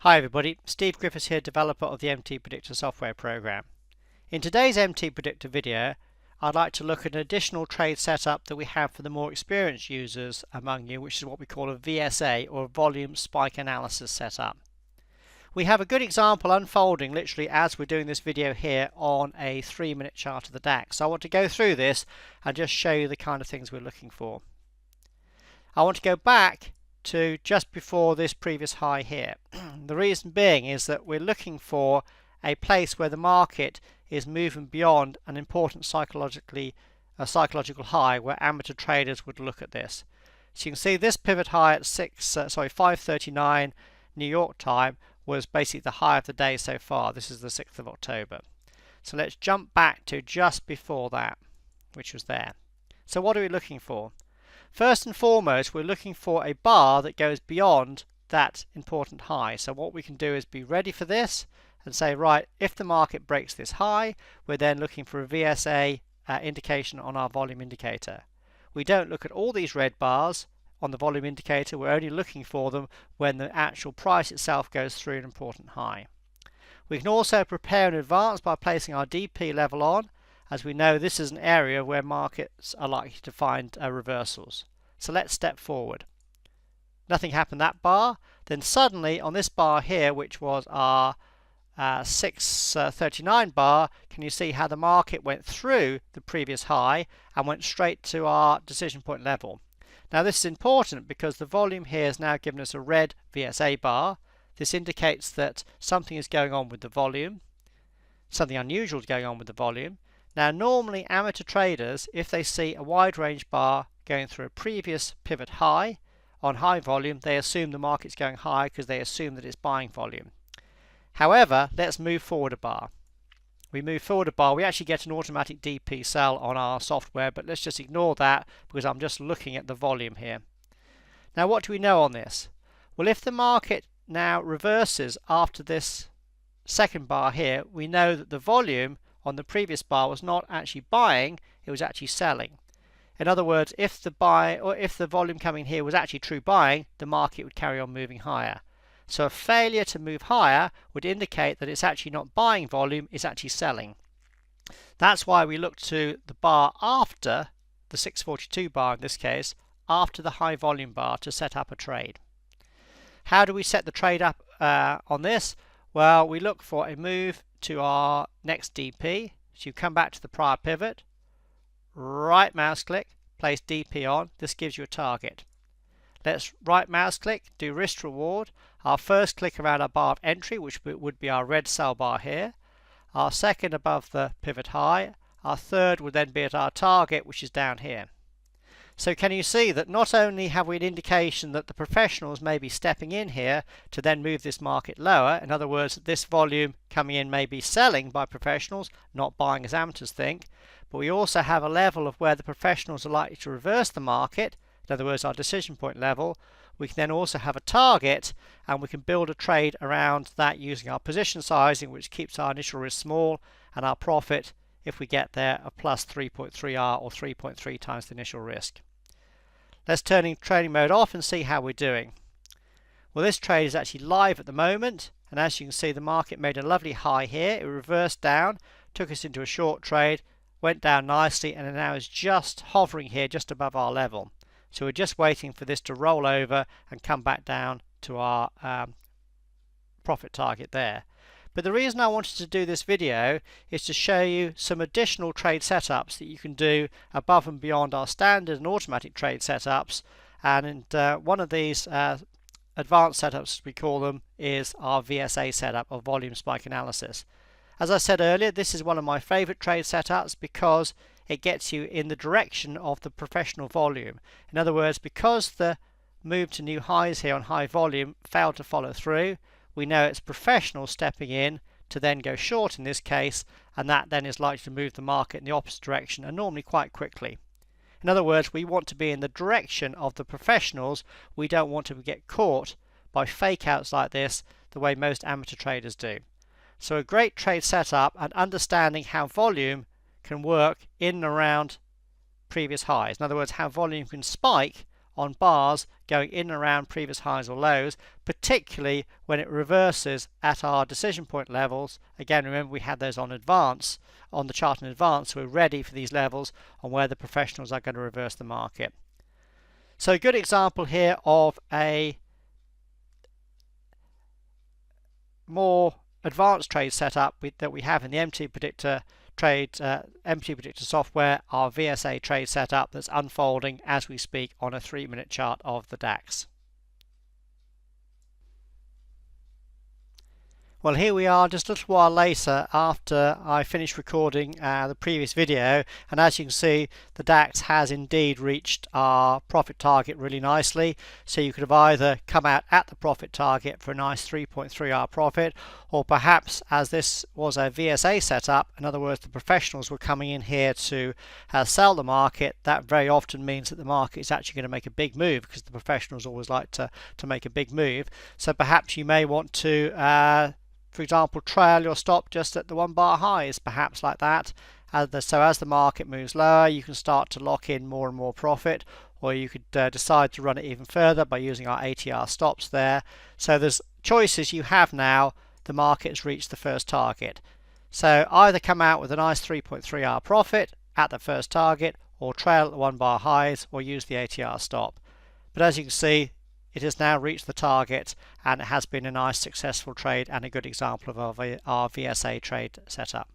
Hi everybody, Steve Griffiths here, developer of the MTPredictor software program. In today's MTPredictor video, I'd like to look at an additional trade setup that we have for the more experienced users among you, which is what we call a VSA, or Volume Spike Analysis setup. We have a good example unfolding literally as we're doing this video here on a 3-minute chart of the DAX. So I want to go through this and just show you the kind of things we're looking for. I want to go back to just before this previous high here. The reason being is that we're looking for a place where the market is moving beyond an important psychological high where amateur traders would look at this. So you can see this pivot high at 5:39 New York time was basically the high of the day so far. This is the 6th of October. So let's jump back to just before that, which was there. So what are we looking for? First and foremost, we're looking for a bar that goes beyond that important high. So what we can do is be ready for this and say, right, if the market breaks this high, we're then looking for a VSA indication on our volume indicator. We don't look at all these red bars on the volume indicator. We're only looking for them when the actual price itself goes through an important high. We can also prepare in advance by placing our DP level on, as we know this is an area where markets are likely to find reversals. So let's step forward. Nothing happened that bar. Then suddenly on this bar here, which was our 6:39 bar, can you see how the market went through the previous high and went straight to our decision point level? Now this is important because the volume here has now given us a red VSA bar. This indicates that something is going on with the volume. Something unusual is going on with the volume. Now normally amateur traders, if they see a wide range bar going through a previous pivot high on high volume, they assume the market's going high because they assume that it's buying volume. However, let's move forward a bar. We move forward a bar, we actually get an automatic DP sell on our software, but let's just ignore that because I'm just looking at the volume here. Now what do we know on this? Well, if the market now reverses after this second bar here, we know that the volume on the previous bar was not actually buying, it was actually selling. In other words, if the volume coming here was actually true buying, the market would carry on moving higher. So a failure to move higher would indicate that it's actually not buying volume, it's actually selling. That's why we look to the bar after the 642 bar, in this case, after the high volume bar to set up a trade. How do we set the trade up on this? Well, we look for a move to our next DP. So you come back to the prior pivot, right mouse click, place DP on. This gives you a target. Let's right mouse click, do risk reward. Our first click around our bar of entry, which would be our red sell bar here. Our second above the pivot high. Our third would then be at our target, which is down here. So can you see that not only have we an indication that the professionals may be stepping in here to then move this market lower, in other words, this volume coming in may be selling by professionals, not buying as amateurs think, but we also have a level of where the professionals are likely to reverse the market, in other words, our decision point level. We can then also have a target and we can build a trade around that using our position sizing, which keeps our initial risk small, and our profit, if we get there, a plus 3.3R or 3.3 times the initial risk. Let's turn trading mode off and see how we're doing. Well, this trade is actually live at the moment, and as you can see, the market made a lovely high here. It reversed down, took us into a short trade, went down nicely, and now is just hovering here just above our level. So we're just waiting for this to roll over and come back down to our profit target there. But the reason I wanted to do this video is to show you some additional trade setups that you can do above and beyond our standard and automatic trade setups. And one of these advanced setups, as we call them, is our VSA setup, or volume spike analysis. As I said earlier, this is one of my favorite trade setups because it gets you in the direction of the professional volume. In other words, because the move to new highs here on high volume failed to follow through, we know it's professionals stepping in to then go short in this case, and that then is likely to move the market in the opposite direction, and normally quite quickly. In other words, we want to be in the direction of the professionals. We don't want to get caught by fake outs like this the way most amateur traders do. So a great trade setup and understanding how volume can work in and around previous highs. In other words, how volume can spike on bars going in and around previous highs or lows, particularly when it reverses at our decision point levels. Again, remember we had those on advance, on the chart in advance, so we're ready for these levels on where the professionals are going to reverse the market. So a good example here of a more advanced trade setup that we have in the MTPredictor MTPredictor software, our VSA trade setup that's unfolding as we speak on a 3-minute chart of the DAX. Well, here we are just a little while later after I finished recording the previous video, and as you can see, the DAX has indeed reached our profit target really nicely. So you could have either come out at the profit target for a nice 3.3-hour profit, or perhaps, as this was a VSA setup, in other words the professionals were coming in here to sell the market, that very often means that the market is actually going to make a big move, because the professionals always like to make a big move. So perhaps you may want to for example, trail your stop just at the 1-bar highs, perhaps like that. So as the market moves lower, you can start to lock in more and more profit, or you could decide to run it even further by using our ATR stops there. So there's choices you have now. The market has reached the first target. So either come out with a nice 3.3-hour profit at the first target, or trail at the 1-bar highs, or use the ATR stop. But as you can see, it has now reached the target, and it has been a nice successful trade and a good example of our VSA trade setup.